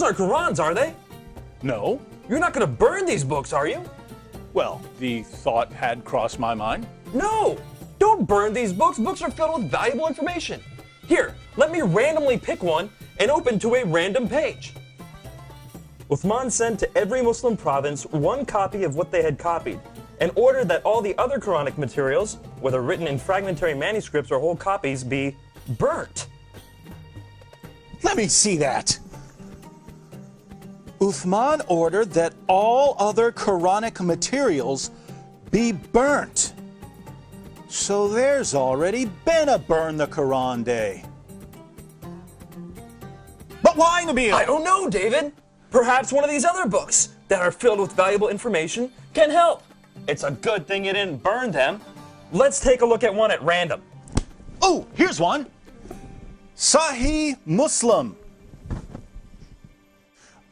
Those aren't Qurans, are they? No. You're not going to burn these books, are you? Well, the thought had crossed my mind. No! Don't burn these books. Books are filled with valuable information. Here, let me randomly pick one and open to a random page. Uthman sent to every Muslim province one copy of what they had copied, and ordered that all the other Quranic materials, whether written in fragmentary manuscripts or whole copies, be burnt. Let me see that. Uthman ordered that all other Quranic materials be burnt. So there's already been a Burn the Quran Day. But why, Nabeel? I don't know, David. Perhaps one of these other books that are filled with valuable information can help. It's a good thing you didn't burn them. Let's take a look at one at random. Oh, here's one. Sahih Muslim.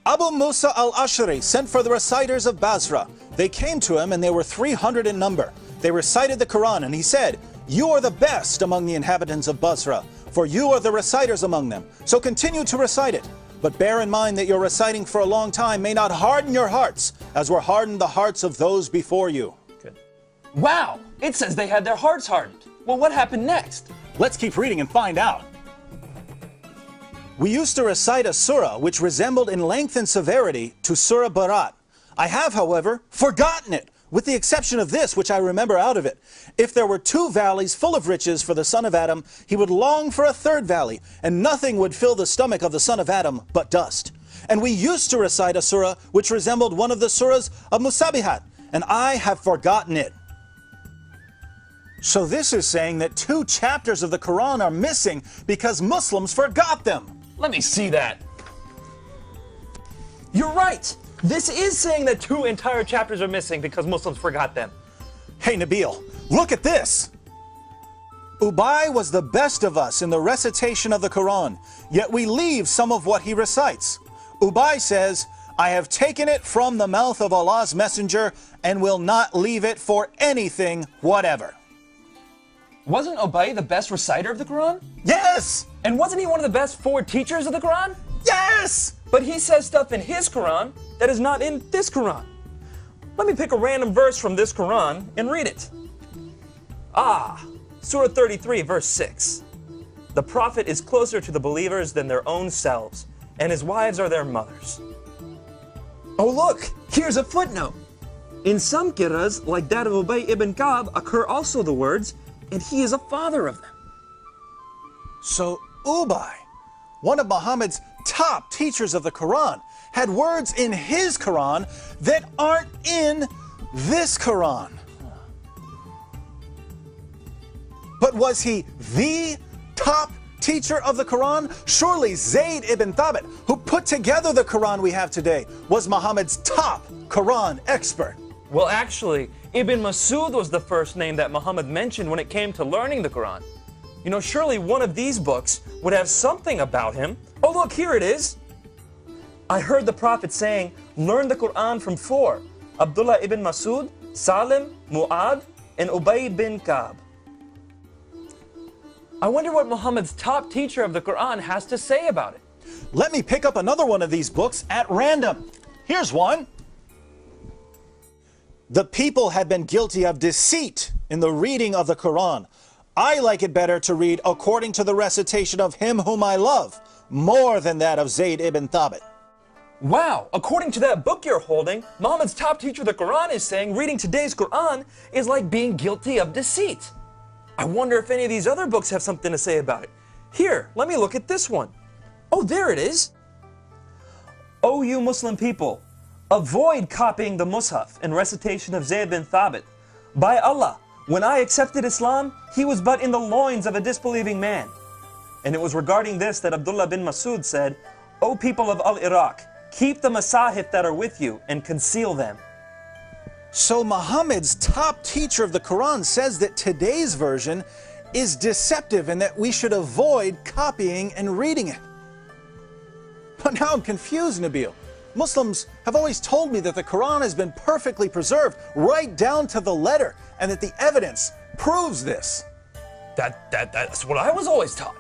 Abu Musa al-Ash'ari sent for the reciters of Basra. They came to him and they were 300 in number. They recited the Quran and he said, "You are the best among the inhabitants of Basra, for you are the reciters among them. So continue to recite it. But bear in mind that your reciting for a long time may not harden your hearts, as were hardened the hearts of those before you." Good. Wow, it says they had their hearts hardened. Well, what happened next? Let's keep reading and find out. We used to recite a surah which resembled in length and severity to Surah Barat. I have, however, forgotten it, with the exception of this, which I remember out of it. If there were 2 valleys full of riches for the son of Adam, he would long for a 3rd valley, and nothing would fill the stomach of the son of Adam but dust. And we used to recite a surah which resembled one of the surahs of Musabihat, and I have forgotten it. So this is saying that 2 chapters of the Quran are missing because Muslims forgot them. Let me see that. You're right. This is saying that 2 entire chapters are missing because Muslims forgot them. Hey Nabeel, look at this. Ubay was the best of us in the recitation of the Quran, yet we leave some of what he recites. Ubay says, "I have taken it from the mouth of Allah's messenger and will not leave it for anything whatever." Wasn't Ubay the best reciter of the Quran? Yes! And wasn't he one of the best 4 teachers of the Quran? Yes! But he says stuff in his Quran that is not in this Quran. Let me pick a random verse from this Quran and read it. Surah 33, verse 6. The Prophet is closer to the believers than their own selves, and his wives are their mothers. Oh look, here's a footnote. In some qira'as, like that of Ubay ibn Ka'b, occur also the words, "and he is a father of them." So Ubay, one of Muhammad's top teachers of the Quran, had words in his Quran that aren't in this Quran. But was he the top teacher of the Quran? Surely Zayd ibn Thabit, who put together the Quran we have today, was Muhammad's top Quran expert. Well, actually, Ibn Masud was the first name that Muhammad mentioned when it came to learning the Quran. You know, surely one of these books would have something about him. Oh, look, here it is. I heard the Prophet saying, "Learn the Quran from 4, Abdullah ibn Masud, Salim, Mu'ad, and Ubay bin Ka'b." I wonder what Muhammad's top teacher of the Quran has to say about it. Let me pick up another one of these books at random. Here's one. The people had been guilty of deceit in the reading of the Quran. I like it better to read according to the recitation of him whom I love, more than that of Zayd ibn Thabit. Wow, according to that book you're holding, Muhammad's top teacher of the Quran is saying reading today's Quran is like being guilty of deceit. I wonder if any of these other books have something to say about it. Here, let me look at this one. Oh, there it is. O you Muslim people, avoid copying the Mus'haf and recitation of Zayd bin Thabit. By Allah, when I accepted Islam, he was but in the loins of a disbelieving man. And it was regarding this that Abdullah bin Masud said, O people of Al-Iraq, keep the masahif that are with you and conceal them. So Muhammad's top teacher of the Quran says that today's version is deceptive and that we should avoid copying and reading it. But now I'm confused, Nabeel. Muslims have always told me that the Quran has been perfectly preserved right down to the letter and that the evidence proves this. That's what I was always taught.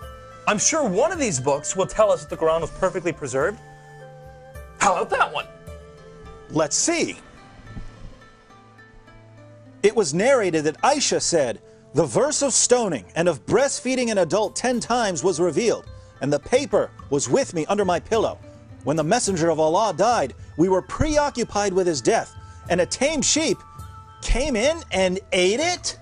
I'm sure one of these books will tell us that the Quran was perfectly preserved. How about that one? Let's see. It was narrated that Aisha said, "The verse of stoning and of breastfeeding an adult 10 times was revealed, and the paper was with me under my pillow. When the messenger of Allah died, we were preoccupied with his death, and a tame sheep came in and ate it?"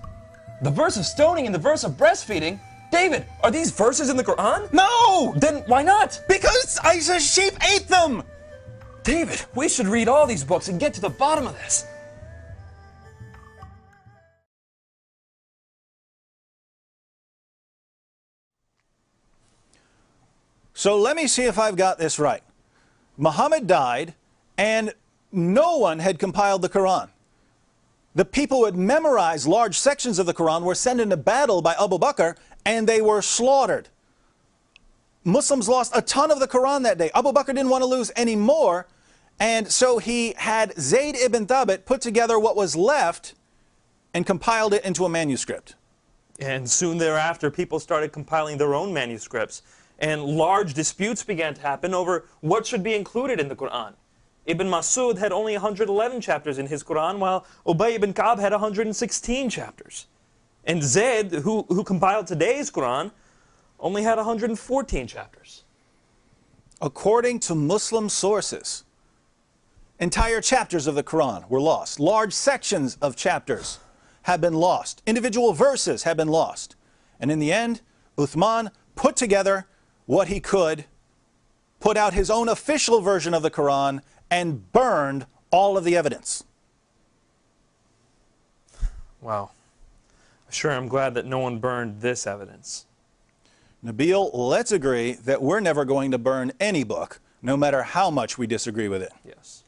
The verse of stoning and the verse of breastfeeding? David, are these verses in the Quran? No! Then why not? Because Aisha's sheep ate them! David, we should read all these books and get to the bottom of this. So let me see if I've got this right. Muhammad died, and no one had compiled the Quran. The people who had memorized large sections of the Quran were sent into battle by Abu Bakr, and they were slaughtered. Muslims lost a ton of the Quran that day. Abu Bakr didn't want to lose any more, and so he had Zayd ibn Thabit put together what was left and compiled it into a manuscript. And soon thereafter, people started compiling their own manuscripts, and large disputes began to happen over what should be included in the Quran. Ibn Masud had only 111 chapters in his Quran, while Ubay ibn Ka'b had 116 chapters. And Zayd, who compiled today's Quran, only had 114 chapters. According to Muslim sources, entire chapters of the Quran were lost. Large sections of chapters have been lost. Individual verses have been lost. And in the end, Uthman put together what he could, put out his own official version of the Quran, and burned all of the evidence. Wow. Sure, I'm glad that no one burned this evidence. Nabeel, let's agree that we're never going to burn any book, no matter how much we disagree with it. Yes.